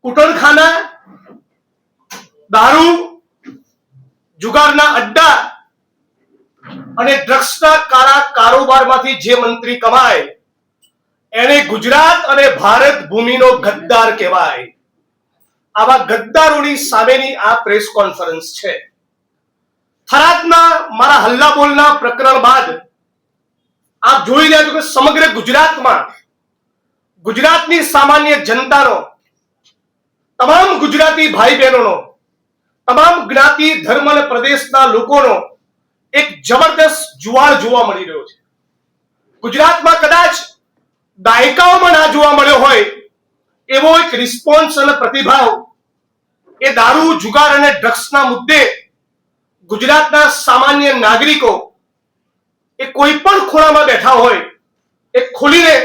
કુટણખાના, દારૂ, જુગારના અડ્ડા અને ડ્રગ્સના કાળા કારોબારમાંથી જે મંત્રી કમાય એને ગુજરાત અને ભારત ભૂમિનો ગદ્દાર કહેવાય. આવા ગદ્દારોની સામેની આ પ્રેસ કોન્ફરન્સ છે. થરાદના મારા હલ્લા બોલના પ્રકરણ બાદ આપ જોઈ રહ્યા છો કે સમગ્ર ગુજરાતમાં ગુજરાતની સામાન્ય જનતાનો, તમામ ગુજરાતી ભાઈ બહેનોનો, તમામ જ્ઞાતિ ધર્મ અને પ્રદેશના લોકોનો એક જબરદસ્ત જુવાળ જોવા મળી રહ્યો છે. ગુજરાતમાં કદાચ દાયકાઓમાં ના જોવા મળ્યો હોય એવો એક રિસ્પોન્સ અને પ્રતિભાવ એ દારૂ, જુગાર અને ડ્રગ્સના મુદ્દે ગુજરાતના સામાન્ય નાગરિકો એ કોઈ પણ ખૂણામાં બેઠા હોય એ ખોલીને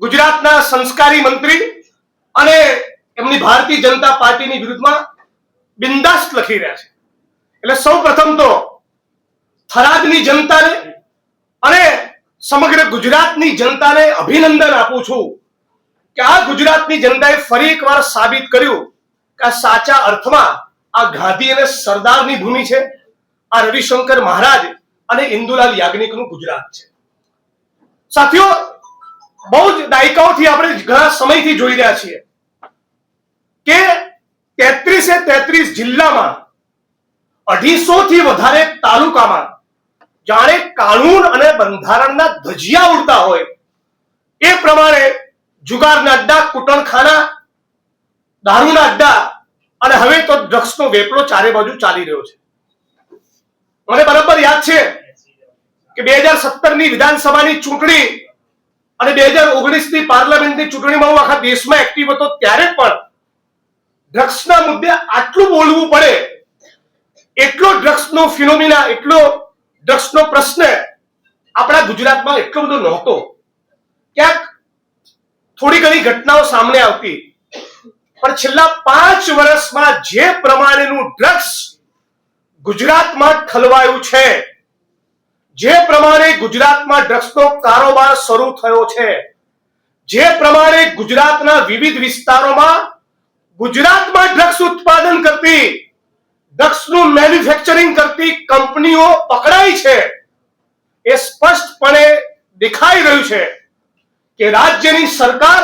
ગુજરાતના સંસ્કારી મંત્રી અને એમની ભારતીય જનતા પાર્ટીની વિરુદ્ધમાં બિંદાસ્ત લખી રહ્યા છે. એટલે સૌ પ્રથમ તો થરાદની જનતાને અને સમગ્ર ગુજરાતની જનતાને અભિનંદન આપું છું કે આ ગુજરાતની જનતાએ ફરી એકવાર સાબિત કર્યું કે આ સાચા અર્થમાં આ ગાંધી અને સરદારની ભૂમિ છે. આ રવિશંકર મહારાજ અને ઇન્દુલાલ યાજ્ઞિકનું ગુજરાત છે. સાથીઓ, બહુ જ દાયકાઓથી આપણે ઘણા સમયથી જોઈ રહ્યા છીએ કે 33 જિલ્લામાં 250 થી વધારે તાલુકામાં જાણે કાનૂન અને બંધારણના ધજિયા ઉડતા હોય એ પ્રમાણે જુગારના અડ્ડા, કુટણખાના, દારૂના અડ્ડા અને હવે તો ડ્રગ્સનો વેપલો ચારે બાજુ ચાલી રહ્યો છે. મને બરાબર યાદ છે કે 2017 ની વિધાનસભાની ચૂંટણી અને 2019 ની પાર્લામેન્ટની ચૂંટણીમાં હું આખા દેશમાં એક્ટિવ હતો ત્યારે પણ ડ્રગ્સના મુદ્દે આટલું બોલવું પડે એટલો ડ્રગ્સનો ફિનોમિના, એટલો ડ્રગ્સનો પ્રશ્ન આપણા ગુજરાતમાં એટલો બધો નહોતો. ક્યાંક થોડી ઘણી ઘટનાઓ સામે આવતી, પણ છેલ્લા 5 વર્ષમાં જે પ્રમાણેનું ડ્રગ્સ ગુજરાતમાં ઠલવાયું છે, જે પ્રમાણે ગુજરાતમાં ડ્રગ્સનો કારોબાર શરૂ થયો છે, જે પ્રમાણે ગુજરાતના વિવિધ વિસ્તારોમાં ગુજરાતમાં ડ્રગ્સ ઉત્પાદન કરતી, ડ્રગ્સનું મેન્યુફેક્ચરિંગ કરતી કંપનીઓ પકડાઈ છે, એ સ્પષ્ટપણે દેખાઈ રહ્યું છે કે રાજ્યની સરકાર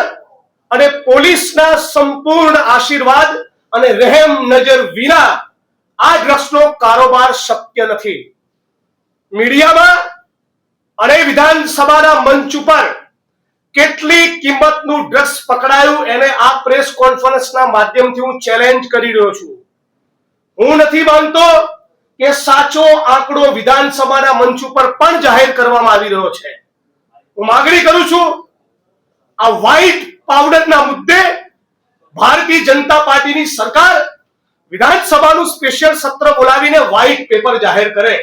અને પોલીસના સંપૂર્ણ આશીર્વાદ અને રહેમ નજર વિના આ ડ્રગ્સનો કારોબાર શક્ય નથી. મીડિયામાં અને વિધાનસભાના મંચ ઉપર કેટલી કિંમતનું ડ્રગ્સ પકડાયું એને આ પ્રેસ કોન્ફરન્સના માધ્યમથી હું ચેલેન્જ કરી રહ્યો છું. હું નથી માનતો કે સાચો આંકડો વિધાનસભાના મંચ ઉપર પણ જાહેર કરવામાં આવી રહ્યો છે. હું માંગણી કરું છું આ વ્હાઇટ પાવડરના મુદ્દે ભારતીય જનતા પાર્ટીની સરકાર વિધાનસભાનું સ્પેશિયલ સત્ર બોલાવીને વ્હાઇટ પેપર જાહેર કરે.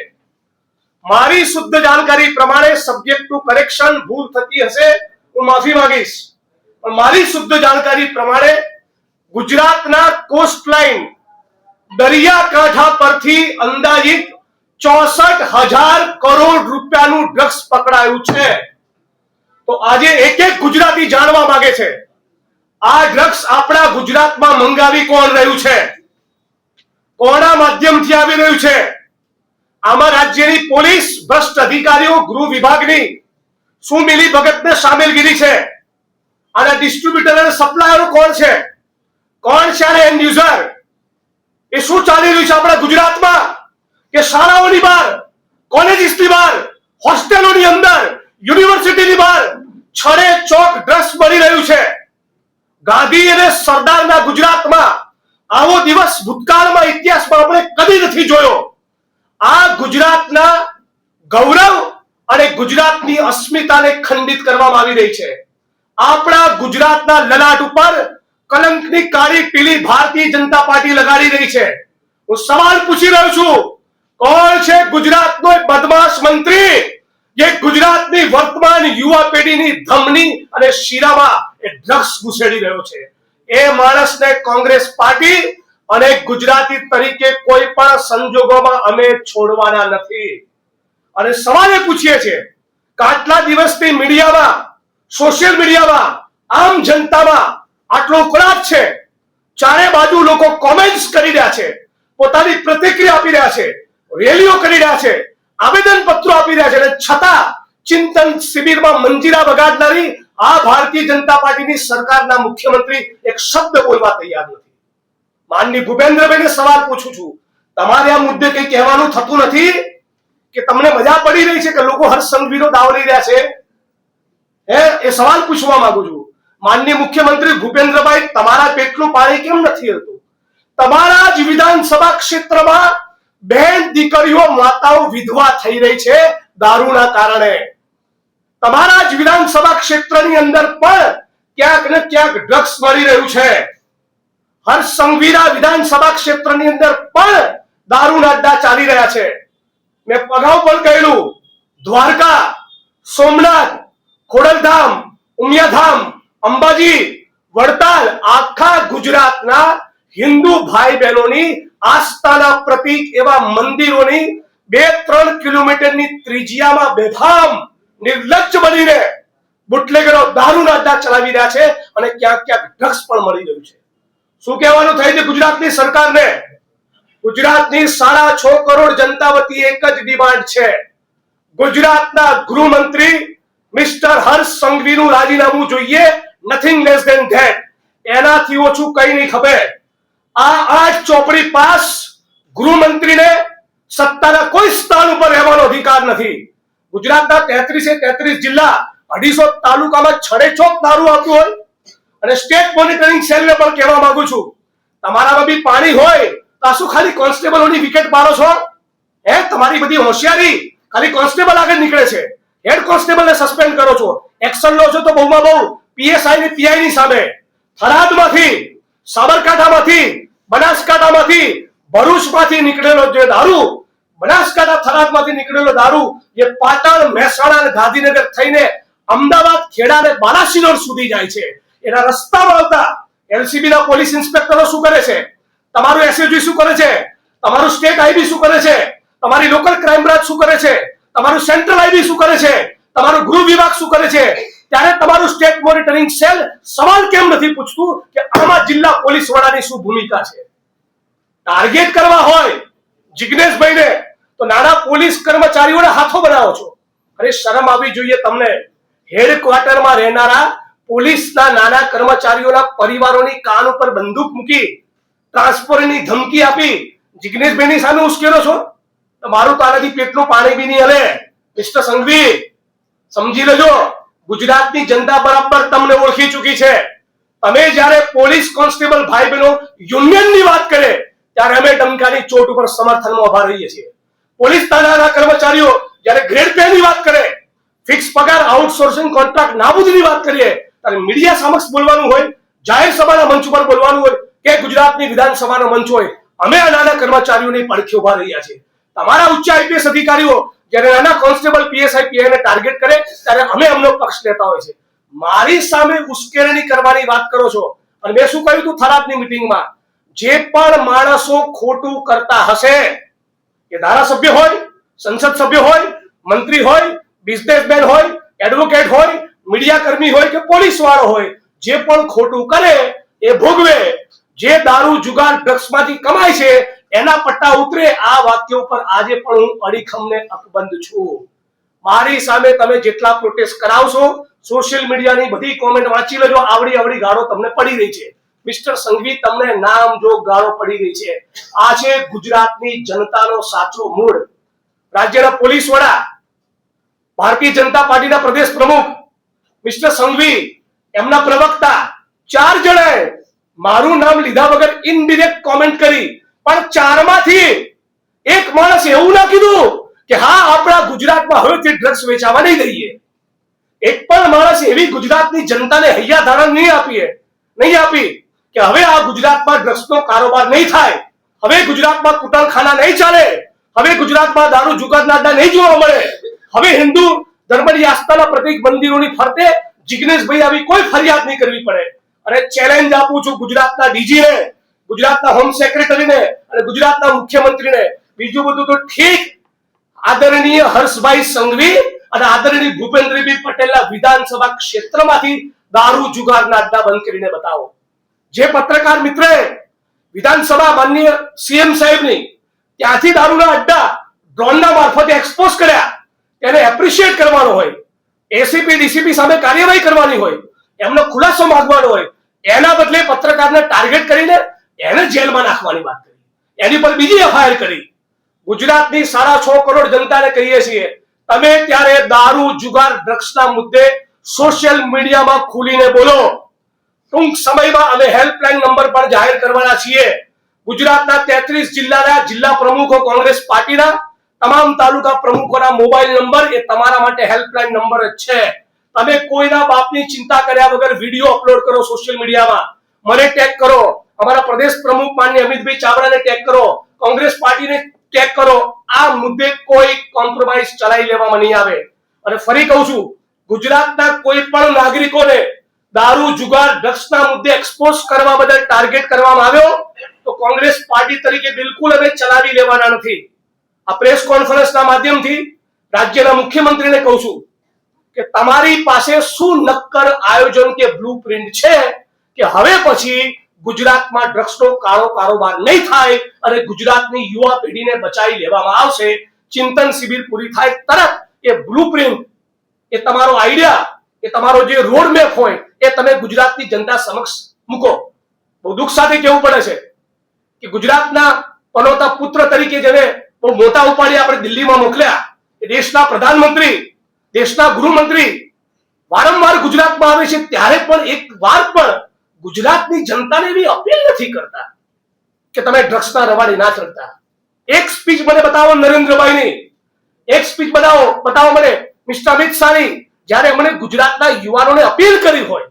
મારી શુદ્ધ જાણકારી પ્રમાણે સબ્જેક્ટ ટુ કરેક્શન ભૂલ થતી હશે, હું માફી માંગીશ, પણ મારી શુદ્ધ જાણકારી પ્રમાણે ગુજરાતના કોસ્ટલાઇન દરિયાકાંઠા પરથી અંદાજિત 64,000 કરોડ રૂપિયાનું ડ્રગ્સ પકડાયું છે. તો આજે એક ગુજરાતી જાણવા માંગે છે આ ડ્રગ્સ આપણા ગુજરાતમાં મંગાવી કોણ રહ્યું છે, કોના માધ્યમથી આવી રહ્યું છે? આમાં રાજ્યની પોલીસ, ભ્રષ્ટ અધિકારીઓ, ગૃહ વિભાગની શું મિલીભગતને સામેલગીરી છે? આના ડિસ્ટ્રીબ્યુટર અને સપ્લાયરો કોણ છે? કોણ છે આના એન્ડ યુઝર? એ શું ચાલી રહ્યું છે આપણા ગુજરાતમાં કે શાળાઓની બહાર, કોલેજીસની બહાર, હોસ્ટેલોની અંદર, યુનિવર્સિટીની બહાર છડે ચોક ડ્રગ્સ મળી રહ્યું છે. ગાંધી અને સરદારના ગુજરાતમાં આવો દિવસ ભૂતકાળમાં, ઇતિહાસમાં આપણે કદી નથી જોયો. આ ગુજરાતના ગૌરવ અને ગુજરાતની અસ્મિતાને ખંડિત કરવામાં આવી રહી છે. આપણા ગુજરાતના લલાટ ઉપર કલંકની કાળી પીળી ભારતીય જનતા પાર્ટી લગાડી રહી છે. હું સવાલ પૂછી રહ્યો છું, કોણ છે ગુજરાતનો બદમાશ મંત્રી જે ગુજરાતની વર્તમાન યુવા પેઢીની ધમની અને શીરામાં એ ડ્રગ્સ ઘુસેડી રહ્યો છે? એ માણસને કોંગ્રેસ પાર્ટી અને ગુજરાતી તરીકે કોઈ પણ સંજોગોમાં અમે છોડવાના નથી. અને સવાલ એ પૂછીએ છીએ કે આટલા દિવસથી મીડિયામાં, સોશિયલ મીડિયામાં, આમ જનતામાં આટલો ઉકળાટ છે, ચારે બાજુ લોકો કોમેન્ટ્સ કરી રહ્યા છે, પોતાની પ્રતિક્રિયા આપી રહ્યા છે, રેલીઓ કરી રહ્યા છે, આવેદન પત્રો આપી રહ્યા છે, અને છતાં ચિંતન શિબિરમાં મંજીરા વગાડનારી આ ભારતીય જનતા પાર્ટીની સરકારના મુખ્યમંત્રી એક શબ્દ બોલવા તૈયાર નથી. માનની ભૂપેન્દ્રભાઈને સવાલ પૂછું છું, તમારે આ મુદ્દે કઈ કહેવાનું થતું નથી કે તમને મજા પડી રહી છે કે લોકો હર્ષ સંઘવીનો દાવ લઈ રહ્યા છે? એ સવાલ પૂછવા માંગુ છું. માનનીય મુખ્યમંત્રી ભૂપેન્દ્રભાઈ, તમારા પેટનું પાણી કેમ નથી હલતું? તમારા જ વિધાનસભા ક્ષેત્રમાં બહેન દીકરીઓ માતાઓ વિધવા થઈ રહી છે દારૂના કારણે. તમારા જ વિધાનસભા ક્ષેત્રની અંદર પણ ક્યાંક ને ક્યાંક ડ્રગ્સ મળી રહ્યું છે. હર્ષ સંઘવીના વિધાનસભા ક્ષેત્રની અંદર પણ દારૂના અડ્ડા ચાલી રહ્યા છે. મેં અગાઉ પણ કહેલું, દ્વારકા, સોમનાથ, ખોડલધામ, ઉમિયાધામ, અંબાજી, વડતાલ, આખા ગુજરાતના હિન્દુ ભાઈ બહેનોની આસ્થાના પ્રતીક એવા મંદિરોની 2-3 કિલોમીટરની ત્રિજ્યામાં બેધામ નિર્લજ્જ બનીને બુટલેગરો દારૂના અડ્ડા ચલાવી રહ્યા છે અને ક્યાંક ક્યાંક ડ્રગ્સ પણ મળી રહ્યું છે. શું કહેવાનું થાય છે ગુજરાતની સરકારને? ગુજરાતની 6.5 કરોડ જનતા વતી એક જ ડિમાન્ડ છે. ગુજરાતના ગૃહમંત્રી મિસ્ટર હર્ષ સંઘવીનું રાજીનામું જોઈએ, નથિંગ લેસ ધેન ધેટ. એનાથી ઓછું કઈ નહીં ખપે. આ 8 ચોપડી પાસ ગૃહમંત્રીને સત્તાના કોઈ સ્થાન ઉપર રહેવાનો અધિકાર નથી. ગુજરાતના 33 જિલ્લા, 250 તાલુકામાં છડેછોક દારૂ આવતું હોય, અને સ્ટેટ મોનિટરિંગ સેલને પણ કહેવા માંગુ છું, તમારામાં બી પાણી હોય તો શું ખાલી કોન્સ્ટેબલોની વિકેટ પાડો છો? તમારી બધી હોશિયારી ખાલી કોન્સ્ટેબલ આગળ નીકળે છે. હેડ કોન્સ્ટેબલને સસ્પેન્ડ કરો છો, એક્શન લો છો તો બહુમાં બહુ પીએસઆઈ ની પીઆઈ ની સામે. થરાદમાંથી, સાબરકાંઠામાંથી, બનાસકાંઠામાંથી, ભરૂચમાંથી નીકળેલો જે દારૂ, બનાસકાંઠા થરાદમાંથી નીકળેલો દારૂ જે પાટણ, મહેસાણા અને ગાંધીનગર થઈને અમદાવાદ, ખેડા અને બાલાસિનોર સુધી જાય છે, એના રસ્તામાં આવતા એલસીબી ના પોલીસ ઇન્સ્પેક્ટરો શું કરે છે? તમારું એસએજી શું કરે છે? તમારું સ્ટેટ આઈબી શું કરે છે? તમારી લોકલ ક્રાઇમ બ્રાન્ચ શું કરે છે? તમારું સેન્ટ્રલ આઈબી શું કરે છે? તમારું ગૃહ વિભાગ શું કરે છે? ત્યારે તમારું સ્ટેટ મોનિટરિંગ સેલ સવાલ કેમ નથી પૂછતું કે આમાં જિલ્લા પોલીસ વડાની શું ભૂમિકા છે? ટાર્ગેટ કરવા હોય જિગ્નેશભાઈને તો નાના પોલીસ કર્મચારીઓના હાથો બનાવો છો. અરે શરમ આવી જોઈએ તમને. હેડક્વાર્ટરમાં રહેનારા પોલીસના નાના કર્મચારીઓના પરિવારોની કાન ઉપર બંદૂક મૂકી ટ્રાન્સફરની ધમકી આપી જિગ્નેશભાઈની સામે ઉશ્કેરો છો. મારું તો આનાથી પેટનું પાણી બી નહીં હલે. મિસ્ટર સંઘવી, સમજી લેજો, ગુજરાતની જનતા બરાબર તમને ઓળખી ચૂકી છે. તમે જ્યારે પોલીસ કોન્સ્ટેબલ ભાઈ બહેનો યુનિયનની વાત કરે ત્યારે અમે ડંકાની ચોટ ઉપર સમર્થનમાં ઉભા રહીએ છીએ. પોલીસ તાનાના કર્મચારીઓ જ્યારે ગ્રેડ પે ની વાત કરે, ફિક્સ પગાર, આઉટસોર્સિંગ કોન્ટ્રાક્ટ નાબૂદીની વાત કરીએ ત્યારે મીડિયા સમક્ષ બોલવાનું હોય, જાહેર સભાના મંચ ઉપર બોલવાનું હોય કે ગુજરાતની વિધાનસભાનો મંચ હોય, અમે આ નાના કર્મચારીઓની પડખે ઉભા રહ્યા છીએ. તમારા ઉચ્ચ આઈપીએસ અધિકારીઓ જ્યારે નાના કોન્સ્ટેબલ, પીએસઆઈ, પીઆઈને ટાર્ગેટ કરે ત્યારે અમે એમનો પક્ષ લેતા હોય છે. મારી સામે ઉશ્કેરણી કરવાની વાત કરો છો. અને મેં શું કહ્યું હતું થરાદની મીટિંગમાં? જે પણ માણસો ખોટું કરતા હશે, કે ધારાસભ્ય હોય, સંસદ સભ્ય હોય, મંત્રી હોય, બિઝનેસમેન હોય, એડવોકેટ હોય, મીડિયા કર્મી હોય કે પોલીસ વાળો હોય, જે પણ ખોટું કરે એ ભોગવે. જે દારૂ, જુગાર, ડ્રગ્સમાંથી કમાય છે એના પટ્ટા ઉતરે. આ વાક્યો પર આજે પણ હું અડીખમને અકબંધ છું. મારી સામે તમે જેટલા પ્રોટેસ્ટ કરાવશો, સોશિયલ મીડિયાની બધી કોમેન્ટ વાંચી લેજો, આવડી ગાળો તમને પડી રહી છે. મિસ્ટર સંઘવી, તમને નામ જો ગાળો પડી રહી છે. આ છે ગુજરાતની જનતાનો સાચો મૂળ. રાજ્યના પોલીસ વડા, ભારતીય જનતા પાર્ટીના પ્રદેશ પ્રમુખ મિસ્ટર સંઘવી, એમના પ્રવક્તા, 4 જણાએ મારું નામ લીધા વગર ઇનડિરેક્ટ કોમેન્ટ કરી, પણ 4 માંથી એક માણસ એવું ના કીધું કે હા આપણા ગુજરાતમાં હવેથી ડ્રગ્સ વેચાવા નહીં દઈએ. એક પણ માણસ એવી ગુજરાતની જનતાને હૈયા ધારણ નહીં આપી કે હવે આ ગુજરાતમાં ડ્રગ્સનો કારોબાર નહીં થાય, હવે ગુજરાતમાં કુટરખાના નહીં ચાલે, હવે ગુજરાતમાં દારૂ, જુગારના અડ્ડા નહીં જોવા મળે, હવે હિન્દુ ધર્મની આસ્થાના પ્રતીક મંદિરોની ફરતે જિગ્નેશભાઈ આવી કોઈ ફરિયાદ નહીં કરવી પડે. અને ચેલેન્જ આપું છું ગુજરાતના ડીજીને, ગુજરાતના હોમ સેક્રેટરીને અને ગુજરાતના મુખ્યમંત્રીને. બીજું બધું તો ઠીક, આદરણીય હર્ષભાઈ સંઘવી અને આદરણીય ભૂપેન્દ્રભાઈ પટેલના વિધાનસભા ક્ષેત્રમાંથી દારૂ, જુગારના અડ્ડા બંધ કરીને બતાવો. જે પત્રકાર મિત્રએ વિધાનસભા માનનીય સીએમ સાહેબની ત્યાંથી દારૂના અડ્ડા ડ્રોનના મારફતે એક્સપોઝ કર્યા, તેને એપ્રિશિએટ કરવાનો હોય, એસીપી ડીસીપી સામે કાર્યવાહી કરવાની હોય, એમનો ખુલાસો માંગવાનો હોય, એના બદલે પત્રકારને ટાર્ગેટ કરીને એને જેલમાં નાખવાની વાત કરી, એની પર બીજી એફઆઈઆર કરી. ગુજરાતની 6.5 કરોડ જનતાને કહીએ છીએ, તમે ત્યારે દારૂ જુગાર ડ્રગ્સના મુદ્દે સોશિયલ મીડિયામાં ખુલીને બોલો. ટૂંક સમયમાં અમે હેલ્પલાઇન નંબર પણ જાહેર કરવાના છીએ. ગુજરાતના 33 જિલ્લાના જિલ્લા પ્રમુખો કોંગ્રેસ પાર્ટીના, તમામ તાલુકા પ્રમુખોના મોબાઈલ નંબર એ તમારા માટે હેલ્પલાઇન નંબર જ છે. તમે કોઈના બાપની ચિંતા કર્યા વગર વિડીયો અપલોડ કરો સોશિયલ મીડિયામાં, મને ટેગ કરો, અમારા પ્રદેશ પ્રમુખ માનનીય અમિતભાઈ ચાવડાને ટેગ કરો, કોંગ્રેસ પાર્ટીને ટેગ કરો. આ મુદ્દે કોઈ કોમ્પ્રોમાઇઝ ચલાવી લેવામાં નહીં આવે. અને ફરી કહું છું, ગુજરાતના કોઈ પણ નાગરિકોને દારૂ જુગાર ડ્રગ્સના મુદ્દે એક્સપોઝ કરવા બદલ ટાર્ગેટ કરવામાં આવ્યો તો કોંગ્રેસ પાર્ટી તરીકે બિલકુલ અમે ચલાવી લેવાના નથી. આ પ્રેસ કોન્ફરન્સના માધ્યમથી રાજ્યના મુખ્યમંત્રીને કહું છું કે તમારી પાસે શું નક્કર આયોજન કે બ્લુપ્રિન્ટ છે કે હવે પછી ગુજરાતમાં ડ્રગ્સનો કાળો કારોબાર નહીં થાય અને ગુજરાતની યુવા પેઢીને બચાવી લેવામાં આવશે. ચિંતન શિબિર પૂરી થાય તરત એ બ્લુપ્રિન્ટ, એ તમારો આઈડિયા, એ તમારો જે રોડ મેપ હોય એ તમે ગુજરાતની જનતા સમક્ષ મૂકો. બહુ દુઃખ સાથે કહેવું પડે છે કે ગુજરાતના પનોતા પુત્ર તરીકે જેને બહુ મોટા ઉપાડી આપણે દિલ્હીમાં મોકલ્યા, એ દેશના પ્રધાનમંત્રી, દેશના ગૃહમંત્રી વારંવાર ગુજરાતમાં આવે છે, ત્યારે પણ એક વાર પણ ગુજરાતની જનતાને એવી અપીલ નથી કરતા કે તમે ડ્રગ્સના રવાડે ના ચડતા. એક સ્પીચ મને બતાવો નરેન્દ્રભાઈની, એક સ્પીચ બતાવો મને મિસ્ટર અમિત શાહની, જ્યારે મને ગુજરાતના યુવાનોને અપીલ કરી હોય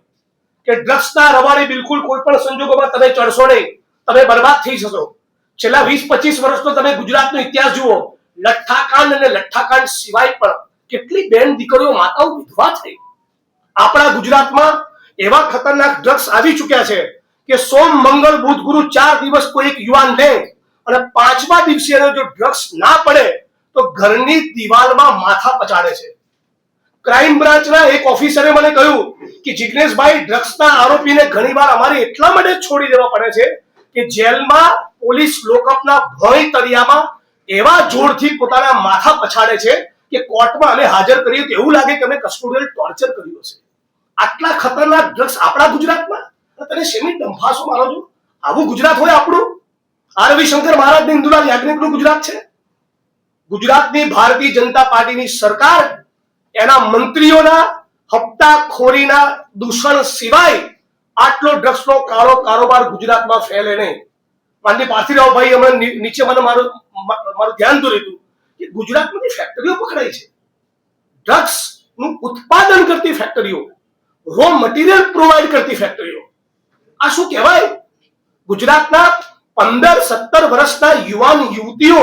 કે ડ્રગ્સના રવાડે બિલકુલ કોઈ પણ સંજોગોમાં તમે ચડશો નહીં, તમે બરબાદ થઈ જશો. છેલ્લા 20-25 વર્ષનો તમે ગુજરાતનો ઇતિહાસ જુઓ, લઠ્ઠાકાંડ અને લઠ્ઠાકાંડ સિવાય પણ કેટલી બેન દીકરીઓ માતાઓ વિધવા થઈ. આપણા ગુજરાતમાં એવા ખતરનાક ડ્રગ્સ આવી ચૂક્યા છે કે સોમ મંગળ બુધ ગુરુ 4 દિવસ કોઈ એક યુવાન લે અને 5મા દિવસે જો ડ્રગ્સ ના પડે તો ઘરની દિવાલમાં માથા પચાડે છે. ક્રાઇમ બ્રાન્ચના એક ઓફિસરે મને કહ્યું કે જિગ્નેશભાઈ, ડ્રગ્સના આરોપીને ઘણીવાર અમારે એટલા માટે છોડી દેવા પડે છે કે જેલમાં પોલીસ લોકઅપના ભય તળિયામાં એવા જોરથી પોતાના માથા પછાડે છે કે કોર્ટમાં અમે હાજર કરીએ તો એવું લાગે કે અમે કસ્ટોડિયલ ટોર્ચર કર્યું છે. આટલા ખતરનાક ડ્રગ્સ આપણા ગુજરાતમાં, તમે શેની ડંફાસો મારો છો? આવું ગુજરાત હોય આપણું? આ રવિશંકર મહારાજ ને ઇન્દુલાલ યાજ્ઞિકનું ગુજરાત છે? ગુજરાતની ભારતીય જનતા પાર્ટીની સરકાર એના મંત્રીઓના હપ્તાખોરીના દૂષણ સિવાય આટલો ડ્રગ્સનો કાળો કારોબાર ગુજરાતમાં ફેલે નહીં. માનનીય પાર્થિવભાઈ હમણાં નીચે મને મારું ધ્યાન દોર્યું હતું કે ગુજરાતમાં ફેક્ટરીઓ પકડાઈ છે, ડ્રગ્સ નું ઉત્પાદન કરતી ફેક્ટરીઓ, રો મટીરિયલ પ્રોવાઈડ કરતી ફેક્ટરીઓ. આ શું કહેવાય? ગુજરાતના 15-17 વર્ષના યુવાન યુવતીઓ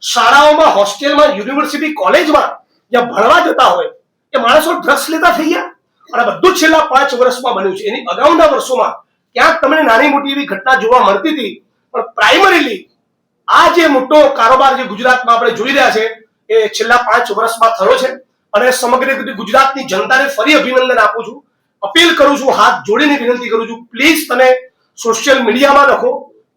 શાળાઓમાં, હોસ્ટેલમાં, યુનિવર્સિટી, કોલેજમાં જ્યાં ભણવા જતા હોય એ માણસો ડ્રગ્સ લેતા થઈ ગયા. અને બધું છેલ્લા 5 વર્ષમાં બન્યું છે. એની અગાઉના વર્ષોમાં ક્યાંક તમને નાની મોટી એવી ઘટના જોવા મળતી હતી, પણ પ્રાઇમરીલી આ જે મોટો કારોબાર જે ગુજરાતમાં આપણે જોઈ રહ્યા છે એ છેલ્લા 5 વર્ષમાં થયો છે. અને સમગ્ર ગુજરાતની જનતાને ફરી અભિનંદન આપું છું, અપીલ કરું છું, હાથ જોડીને વિનંતી કરું છું, પ્લીઝ તમે સોશિયલ મીડિયામાં લખો,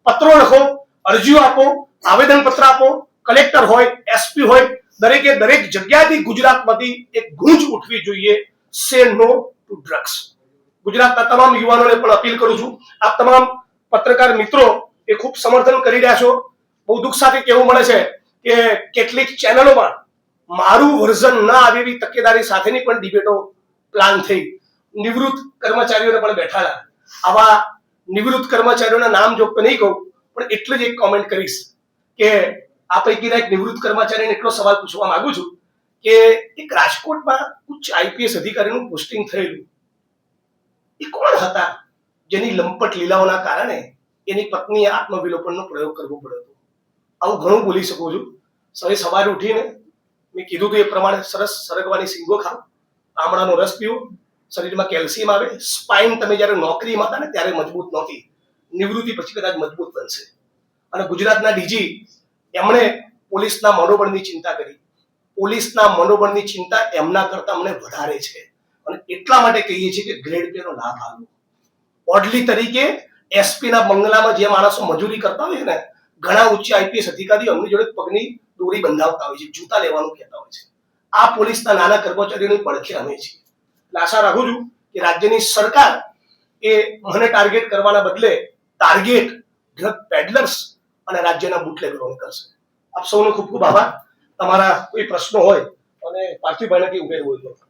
પત્રો લખો, અરજીઓ આપો, આવેદન પત્ર આપો. કલેક્ટર હોય, એસપી હોય, દરેકે દરેક જગ્યાએથી ગુજરાતમાંથી એક ગૂંજ ઉઠવી જોઈએ, સે નો ટુ ડ્રગ્સ. ગુજરાતના તમામ યુવાનોને પણ અપીલ કરું છું, આપ તમામ પત્રકાર મિત્રો એ ખૂબ સમર્થન કરી રહ્યા છો. બહુ દુઃખ સાથે કહેવું મળે છે કે કેટલીક ચેનલોમાં મારું વર્ઝન ના આવે એવી તકેદારી સાથેની પણ ડિબેટો પ્લાન થઈ. નિવૃત્ત કર્મચારીઓને પણ બેઠાડા. આવા નિવૃત્ત કર્મચારીઓના નામ જો નહીં કહું, પણ એટલે જ એક કોમેન્ટ કરીશ કે આ પૈકીના એક નિવૃત્ત કર્મચારીને એટલો સવાલ પૂછવા માંગુ છું કે એક રાજકોટમાં ઉચ્ચ આઈપીએસ અધિકારીનું પોસ્ટિંગ થયેલું, એ કોણ હતા જેની લંપટ લીલાઓના કારણે એની પત્નીએ આત્મવિલોપનનો પ્રયોગ કરવો પડ્યો હતો? આવું ઘણું બોલી શકું છું. સવારે ઉઠીને મેં કીધું હતું એ પ્રમાણે સરસ સરગવાની સિંગો ખાઓ, આમળાનો રસ પીવો, શરીરમાં કેલ્શિયમ આવે. સ્પાઇન તમે જ્યારે નોકરીમાં હતા ને ત્યારે મજબૂત નહોતી, નિવૃત્તિ પછી કદાચ મજબૂત બનશે. અને ગુજરાતના ડીજી એમણે પોલીસના મનોબળની ચિંતા કરી. પોલીસના મનોબળની ચિંતા એમના કરતા અમને વધારે છે અને એટલા માટે કહીએ છીએ કે ગ્રેડ પે નો લાભ આપો. ઓર્ડલી તરીકે એસપી ના બંગલામાં જે માણસો મજૂરી કરતા હોય છે ને, ઘણા ઉચ્ચ આઈપીએસ અધિકારીઓ એમની જોડે પગની દોરી બંધાવતા હોય છે, જૂતા લેવાનું કહેતા હોય છે. આ પોલીસના નાના કર્મચારીઓની પડખે અમે છીએ. એટલે આશા રાખું છું કે રાજ્યની સરકાર એ મને ટાર્ગેટ કરવાના બદલે ટાર્ગેટ ડ્રગ પેડલર્સ અને રાજ્યના બુટલેગરોને કરશે. આપ સૌનો ખૂબ ખૂબ આભાર. તમારા કોઈ પ્રશ્નો હોય અને પાર્થિવભાઈને કંઈ ઉમેરવું હોય તો.